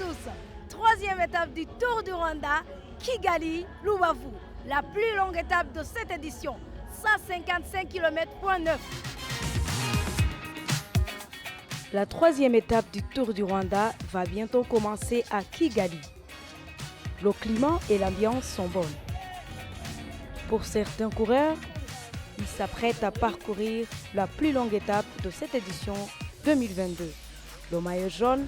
tous, troisième étape du Tour du Rwanda, Kigali, Lubavu, la plus longue étape de cette édition, 155 km/9. La troisième étape du Tour du Rwanda va bientôt commencer à Kigali. Le climat et l'ambiance sont bonnes. Pour certains coureurs, ils s'apprêtent à parcourir la plus longue étape de cette édition 2022. Le maillot jaune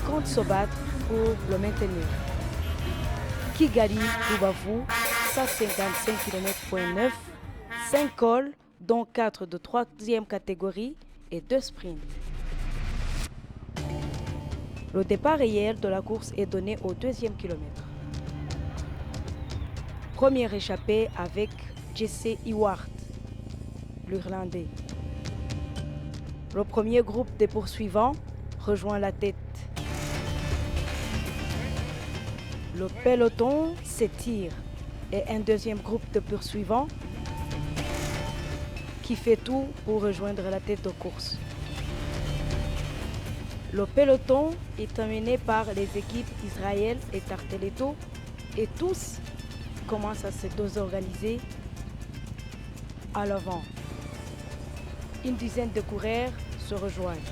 compte se battre pour le maintenir. Kigali, Lubavu, 155 km/9, 5 cols, dont 4 de 3e catégorie et 2 sprints. Le départ réel de la course est donné au 2e kilomètre. Première échappée avec Jesse Iwart, l'Irlandais. Le premier groupe des poursuivants rejoint la tête. Le peloton s'étire et un deuxième groupe de poursuivants qui fait tout pour rejoindre la tête de course. Le peloton est emmené par les équipes Israël et Tarteleto et tous commencent à se désorganiser à l'avant. Une dizaine de coureurs se rejoignent.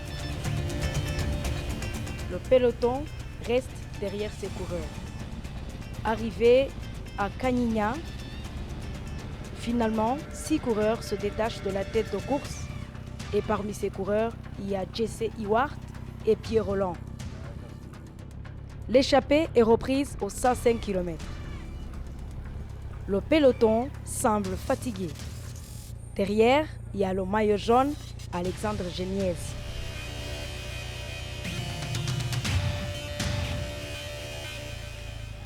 Le peloton reste derrière ses coureurs. Arrivé à Kanyina, finalement, 6 coureurs se détachent de la tête de course et parmi ces coureurs, il y a Jesse Iwart et Pierre Roland. L'échappée est reprise aux 105 km. Le peloton semble fatigué. Derrière, il y a le maillot jaune, Alexandre Geniez.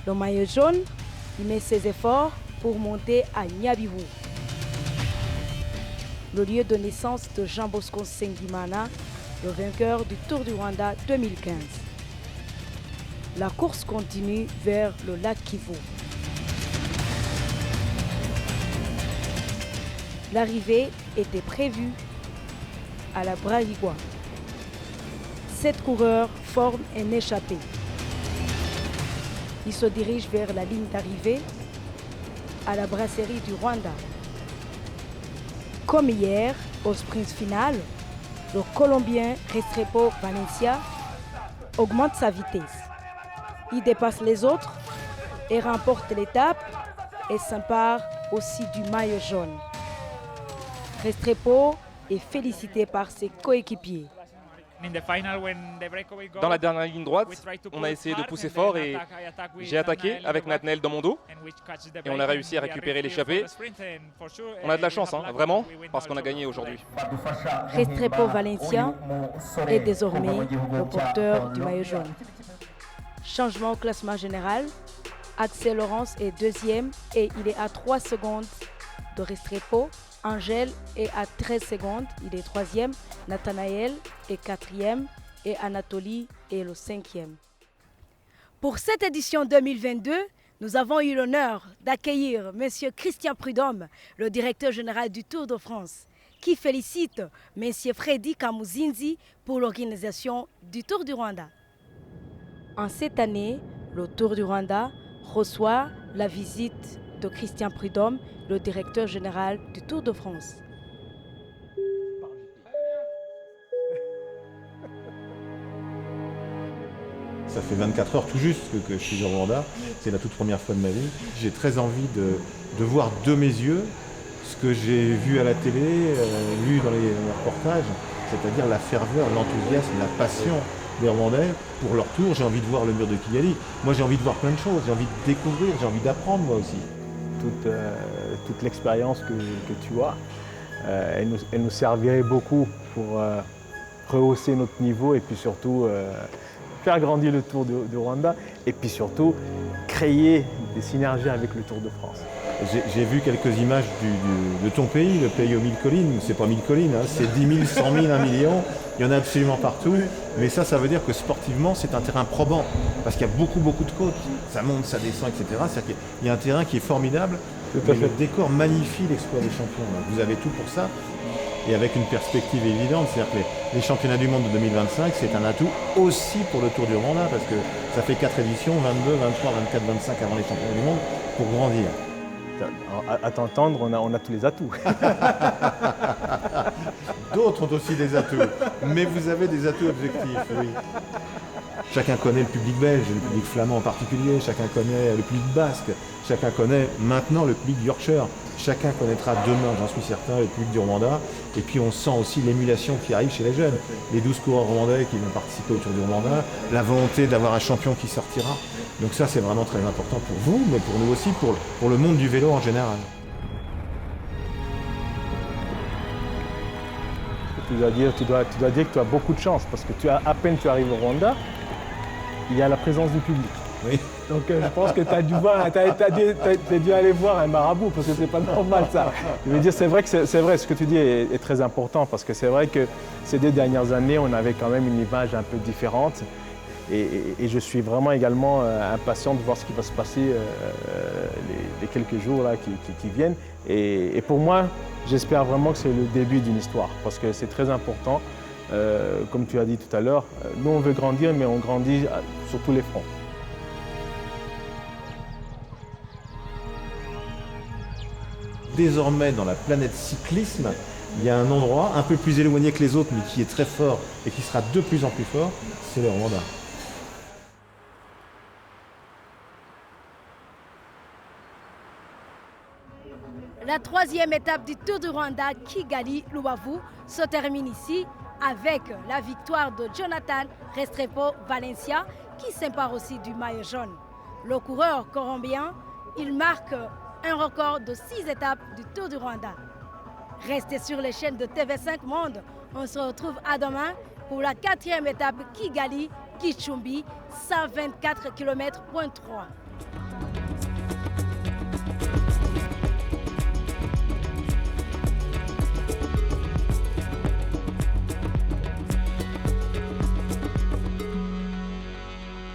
Le maillot jaune, il met ses efforts pour monter à Nyabihu, le lieu de naissance de Jean Bosco Nsengimana, le vainqueur du Tour du Rwanda 2015. La course continue vers le lac Kivu. L'arrivée était prévue à la Brahigwa. 7 coureurs forment un échappé. Ils se dirigent vers la ligne d'arrivée à la brasserie du Rwanda. Comme hier, au sprint final, le Colombien Restrepo Valencia augmente sa vitesse. Il dépasse les autres et remporte l'étape et s'empare aussi du maillot jaune. Restrepo est félicité par ses coéquipiers. Dans la dernière ligne droite, on a essayé de pousser fort et j'ai attaqué avec Nathanael dans mon dos et on a réussi à récupérer l'échappée. On a de la chance, vraiment, parce qu'on a gagné aujourd'hui. Restrepo Valencia est désormais le porteur du maillot jaune. Changement au classement général, Axel Laurence est deuxième et il est à 3 secondes de Restrepo. Angèle est à 13 secondes, il est troisième. Nathanaël est quatrième et Anatoly est le 5e. Pour cette édition 2022, nous avons eu l'honneur d'accueillir M. Christian Prudhomme, le directeur général du Tour de France, qui félicite M. Freddy Kamuzinzi pour l'organisation du Tour du Rwanda. En cette année, le Tour du Rwanda reçoit la visite de Christian Prudhomme, le directeur général du Tour de France. Ça fait 24 heures tout juste que je suis au Rwanda. C'est la toute première fois de ma vie. J'ai très envie de voir de mes yeux ce que j'ai vu à la télé, lu dans les reportages, c'est-à-dire la ferveur, l'enthousiasme, la passion des Rwandais pour leur tour. J'ai envie de voir le mur de Kigali. Moi, j'ai envie de voir plein de choses. J'ai envie de découvrir, j'ai envie d'apprendre moi aussi. Toute l'expérience que tu as, elle nous servirait beaucoup pour rehausser notre niveau et puis surtout faire grandir le Tour du Rwanda et puis surtout créer des synergies avec le Tour de France. J'ai vu quelques images de ton pays, le pays aux 1000 collines. C'est pas 1000 collines, c'est 10 000, 100 000, 1 million. Il y en a absolument partout. Mais ça veut dire que sportivement, c'est un terrain probant. Parce qu'il y a beaucoup de côtes. Ça monte, ça descend, etc. C'est-à-dire qu'il y a un terrain qui est formidable. Le décor magnifie l'exploit des champions. Vous avez tout pour ça. et avec une perspective évidente. C'est-à-dire que les championnats du monde de 2025, c'est un atout aussi pour le Tour du Rwanda, parce que ça fait 4 éditions, 22, 23, 24, 25 avant les championnats du monde, pour grandir. À t'entendre, on a tous les atouts. D'autres ont aussi des atouts, mais vous avez des atouts objectifs, oui. Chacun connaît le public belge, le public flamand en particulier, chacun connaît le public basque, chacun connaît maintenant le public Yorkshire, chacun connaîtra demain, j'en suis certain, le public du Rwanda. Et puis on sent aussi l'émulation qui arrive chez les jeunes, les 12 coureurs rwandais qui vont participer au Tour du Rwanda, la volonté d'avoir un champion qui sortira. Donc ça c'est vraiment très important pour vous, mais pour nous aussi, pour le monde du vélo en général. Tu dois dire que tu as beaucoup de chance, parce que à peine tu arrives au Rwanda, il y a la présence du public. Oui. Donc je pense que tu as dû aller voir un marabout, parce que c'est pas normal ça. Je veux dire, c'est vrai, ce que tu dis est très important, parce que c'est vrai que ces 2 dernières années, on avait quand même une image un peu différente. Et je suis vraiment également impatient de voir ce qui va se passer les quelques jours là, qui viennent. Et pour moi, j'espère vraiment que c'est le début d'une histoire, parce que c'est très important. Comme tu as dit tout à l'heure, nous on veut grandir, mais on grandit sur tous les fronts. Désormais, dans la planète cyclisme, il y a un endroit un peu plus éloigné que les autres, mais qui est très fort et qui sera de plus en plus fort, c'est le Rwanda. La 3e étape du Tour du Rwanda, Kigali-Lubavu, se termine ici avec la victoire de Jonathan Restrepo Valencia, qui s'empare aussi du maillot jaune. Le coureur colombien, il marque un record de 6 étapes du Tour du Rwanda. Restez sur les chaînes de TV5 Monde. On se retrouve à demain pour la 4e étape Kigali-Gicumbi, 124 km.3.